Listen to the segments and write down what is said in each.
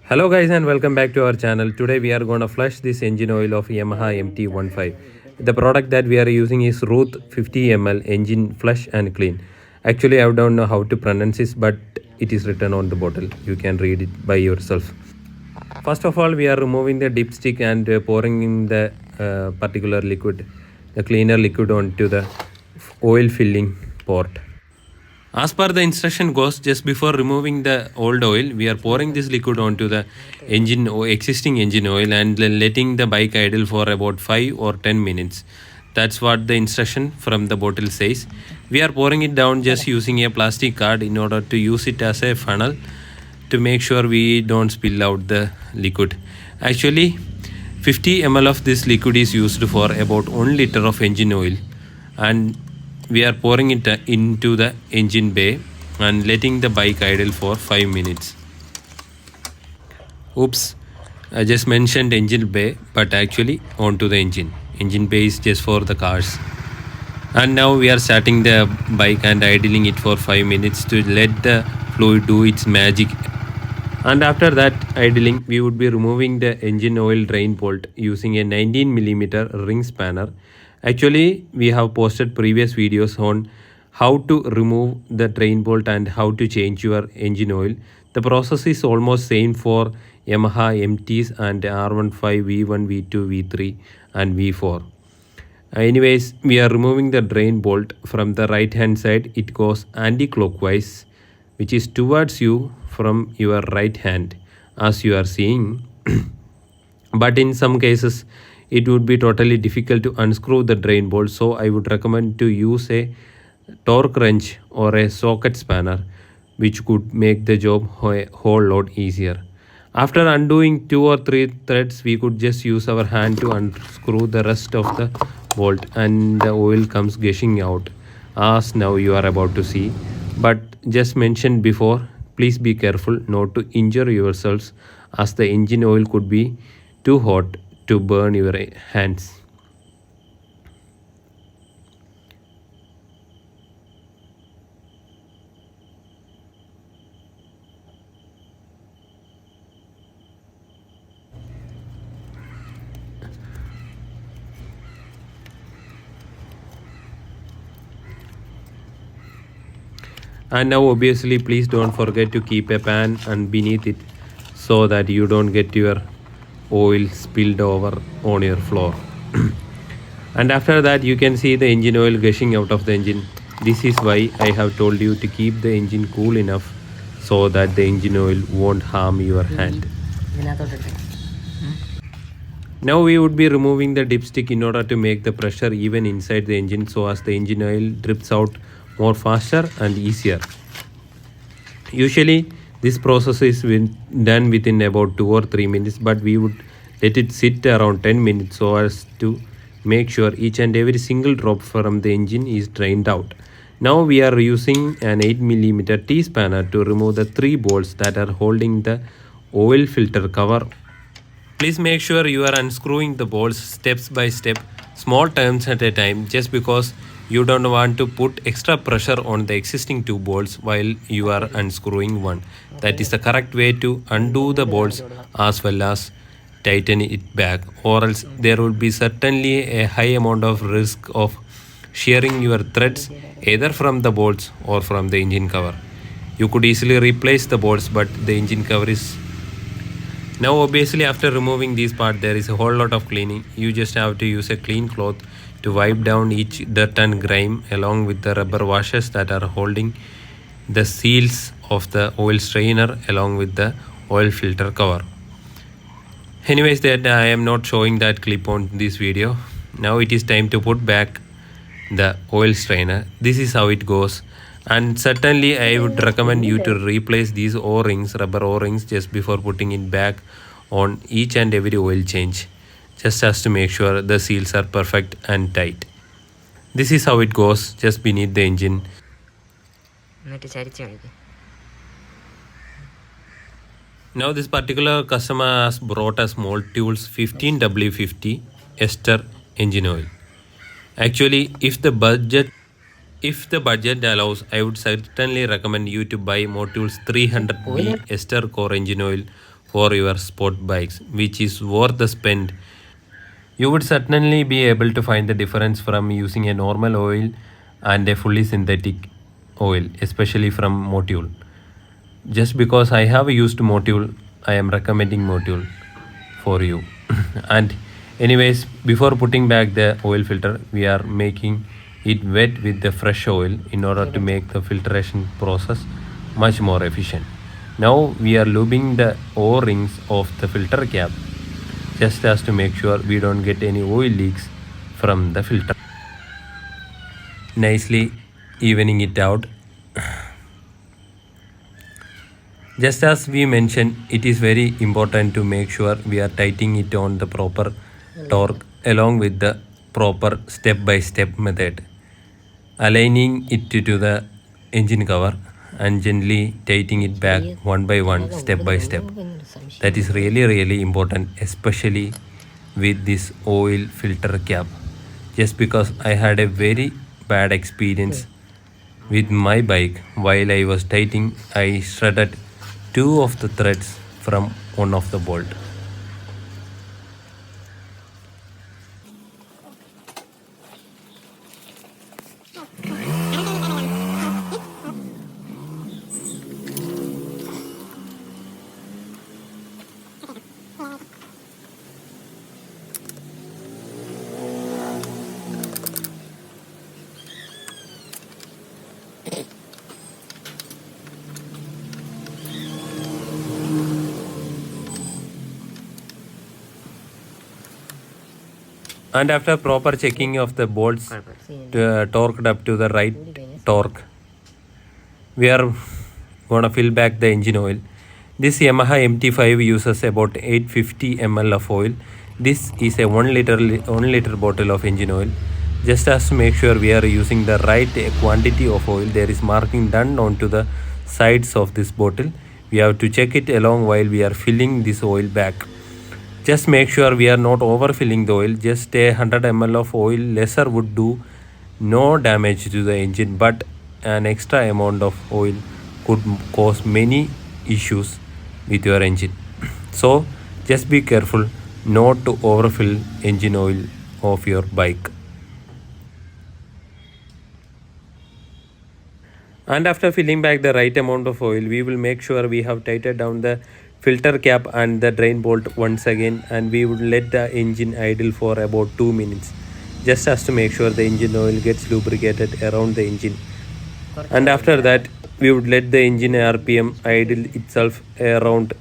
Hello guys and welcome back to our channel. Today we are going to flush this engine oil of Yamaha MT15. The product that we are using is Ruth 50 ml engine flush and clean. Actually I don't know how to pronounce this, but it is written on the bottle. You can read it by yourself. First of all, we are removing the dipstick and pouring in the particular liquid, the cleaner liquid, onto the oil filling port. As per the instruction goes, just before removing the old oil, we are pouring this liquid onto the engine or existing engine oil and letting the bike idle for about 5 or 10 minutes. That's what the instruction from the bottle says. We are pouring it down just using a plastic card in order to use it as a funnel to make sure we don't spill out the liquid. Actually, 50 ml of this liquid is used for about 1 liter of engine oil, and we are pouring it into the engine bay and letting the bike idle for 5 minutes. Oops, I just mentioned engine bay, but actually onto the engine. Engine bay is just for the cars. And now we are starting the bike and idling it for 5 minutes to let the fluid do its magic. And after that idling, we would be removing the engine oil drain bolt using a 19mm ring spanner. Actually, we have posted previous videos on how to remove the drain bolt and how to change your engine oil. The process is almost same for Yamaha MTs and R15, V1, V2, V3 and V4. Anyways, we are removing the drain bolt from the right hand side. It goes anti-clockwise, which is towards you from your right hand, as you are seeing. But in some cases it would be totally difficult to unscrew the drain bolt, so I would recommend to use a torque wrench or a socket spanner, which could make the job a whole lot easier. After undoing 2 or 3 threads, we could just use our hand to unscrew the rest of the bolt, and the oil comes gushing out, as now you are about to see. But just mentioned before, please be careful not to injure yourselves, as the engine oil could be too hot to burn your hands. And now obviously please don't forget to keep a pan and beneath it, so that you don't get your oil spilled over on your floor. And after that, you can see the engine oil gushing out of the engine. This is why I have told you to keep the engine cool enough so that the engine oil won't harm your hand. Now we would be removing the dipstick in order to make the pressure even inside the engine, so as the engine oil drips out more faster and easier. Usually this process is done within about 2 or 3 minutes, but we would let it sit around 10 minutes so as to make sure each and every single drop from the engine is drained out. Now we are using an 8mm T-spanner to remove the 3 bolts that are holding the oil filter cover. Please make sure you are unscrewing the bolts steps by step, small turns at a time, just because you don't want to put extra pressure on the existing 2 bolts while you are unscrewing one. That is the correct way to undo the bolts as well as tighten it back, or else there will be certainly a high amount of risk of shearing your threads either from the bolts or from the engine cover. You could easily replace the bolts, but the engine cover is... Now obviously after removing these parts, there is a whole lot of cleaning. You just have to use a clean cloth to wipe down each dirt and grime, along with the rubber washers that are holding the seals of the oil strainer along with the oil filter cover. Anyways, that I am not showing that clip on this video. Now it is time to put back the oil strainer. This is how it goes, and certainly I would recommend you to replace these O-rings, rubber O-rings, just before putting it back on each and every oil change, just as to make sure the seals are perfect and tight. This is how it goes just beneath the engine. Now this particular customer has brought us Multitools 15W50 ester engine oil. Actually, if the budget allows, I would certainly recommend you to buy Multitools 300B ester core engine oil for your sport bikes, which is worth the spend. You would certainly be able to find the difference from using a normal oil and a fully synthetic oil, especially from Motul. Just because I have used Motul, I am recommending Motul for you. And anyways, before putting back the oil filter, we are making it wet with the fresh oil in order to make the filtration process much more efficient. Now we are lubing the O-rings of the filter cap just as to make sure we don't get any oil leaks from the filter. Nicely evening it out. Just as we mentioned, it is very important to make sure we are tightening it on the proper torque along with the proper step-by-step method. Aligning it to the engine cover and gently tightening it back one by one, step by step. That is really important, especially with this oil filter cap. Just because I had a very bad experience with my bike. While I was tightening, I shredded two of the threads from one of the bolt. And after proper checking of the bolts torqued up to the right torque, we are gonna fill back the engine oil. This Yamaha MT5 uses about 850 ml of oil. This is a 1 liter bottle of engine oil. Just as to make sure we are using the right quantity of oil, there is marking done onto the sides of this bottle. We have to check it along while we are filling this oil back. Just make sure we are not overfilling the oil. Just a 100 ml of oil lesser would do no damage to the engine, but an extra amount of oil could cause many issues with your engine. So just be careful not to overfill engine oil of your bike. And after filling back the right amount of oil, we will make sure we have tightened down the filter cap and the drain bolt once again, and we would let the engine idle for about 2 minutes, just as to make sure the engine oil gets lubricated around the engine. And after that, we would let the engine RPM idle itself around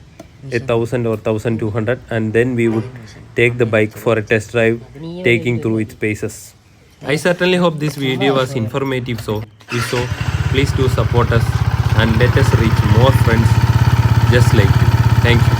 1000 or 1200, and then we would take the bike for a test drive, taking through its paces. I certainly hope this video was informative. So if so, please do support us and let us reach more friends just like you. Thank you.